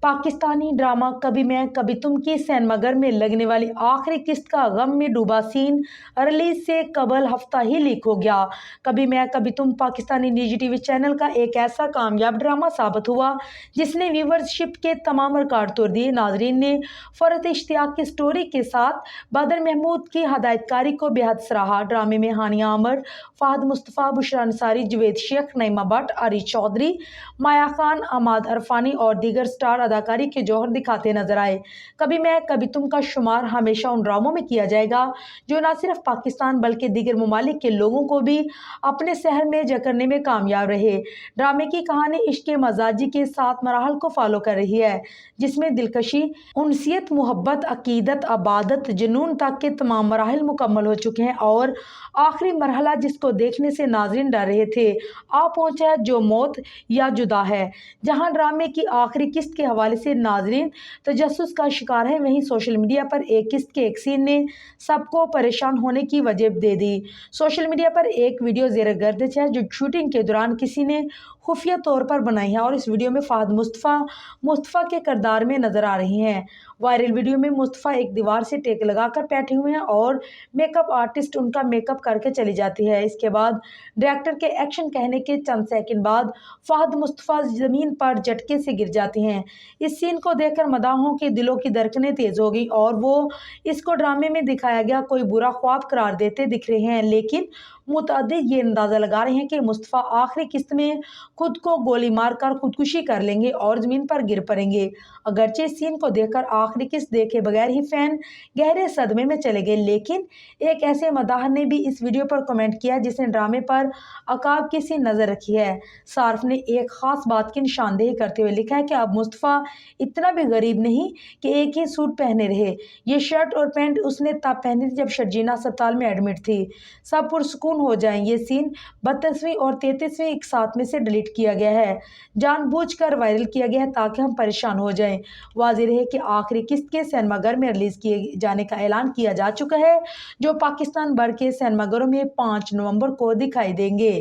Pakistani drama कभी मैं कभी तुम की सिनेमा घर में लगने वाली आखिरी किस्त का गम में डूबा सीन रिलीज से कबल हफ्ता ही लीक हो गया। कभी मैं कभी तुम पाकिस्तानी निजी टीवी चैनल का एक ऐसा कामयाब ड्रामा साबित हुआ जिसने व्यूवरशिप के तमाम रिकॉर्ड तोड़ दिए। नाजरीन ने फरहत इश्तियाक की स्टोरी के साथ बदर महमूद की हदायतकारी को बेहद सराहा। ड्रामे में हानिया आमर, फहद मुस्तफ़ा, बुशरा अंसारी, जवेद शेख, नईमा भट्ट, आरिश चौधरी, माया खान, अहमद अरफानी और दीगर स्टार अदाकारी के जौहर दिखाते नजर आए। कभी मैं कभी तुम का शुमार हमेशा उन ड्रामों में किया जाएगा जो न सिर्फ पाकिस्तान बल्कि दीगर ममालिक के लोगों को भी अपने शहर में जकड़ने में कामयाब रहे। ड्रामे की कहानी इश्क मजाजी के 7 मराहल को फॉलो कर रही है, जिसमें दिलकशी, उनसियत, मोहब्बत, अकीदत, अबादत, जुनून तक के तमाम मराहल मुकम्मल हो चुके हैं और आखिरी मरहला जिसको देखने से नाजरीन डर रहे थे आ पहुंचा है, जो मौत या जुदा है। जहां ड्रामे की आखिरी किस्त के हवाले से नाजरीन तजस्सुस का शिकार है, वहीं सोशल मीडिया पर एक किस्त के एक सीन ने सबको परेशान होने की वजह दे दी। सोशल मीडिया पर एक वीडियो ज़ेर गर्दिश है जो शूटिंग के दौरान किसी ने खुफिया तौर पर बनाई है और इस वीडियो में फहद मुस्तफ़ा के किरदार में नजर आ रही हैं। वायरल वीडियो में मुस्तफ़ा एक दीवार से टेक लगाकर बैठे हुए हैं और मेकअप आर्टिस्ट उनका मेकअप करके चली जाती है। इसके बाद डायरेक्टर के एक्शन कहने के चंद सेकंड बाद फहद मुस्तफ़ा ज़मीन पर झटके से गिर जाती हैं। इस सीन को देखकर मदाहों के दिलों की धड़कनें तेज हो गई और वो इसको ड्रामे में दिखाया गया कोई बुरा ख्वाब करार देते दिख रहे हैं, लेकिन मुतअद्दिद ये अंदाज़ा लगा रहे हैं कि मुस्तफ़ा आखिरी किस्त में खुद को गोली मारकर खुदकुशी कर लेंगे और ज़मीन पर गिर पड़ेंगे। अगरचे इस सीन को देखकर आखिरी किस्त देखे बगैर ही फैन गहरे सदमे में चले गए, लेकिन एक ऐसे मदाह ने भी इस वीडियो पर कमेंट किया जिसने ड्रामे पर अकाब की सी नज़र रखी है। सार्फ ने एक ख़ास बात की निशानदेही करते हुए लिखा है कि अब मुस्तफ़ा इतना भी गरीब नहीं कि एक ही सूट पहने रहे। ये शर्ट और पैंट उसने तब पहनी थी जब शर्जीना अस्पताल में एडमिट थी। सब पुरसुकून हो जाएं। ये सीन 32वीं और 33वीं एक साथ में से डिलीट किया गया है, जानबूझकर वायरल किया गया है ताकि हम परेशान हो जाएं। वाज़ेह है कि आखिरी किस्त के सिनेमाघर में रिलीज किए जाने का ऐलान किया जा चुका है, जो पाकिस्तान भर के सिनेमाघरों में 5 नवंबर को दिखाई देंगे।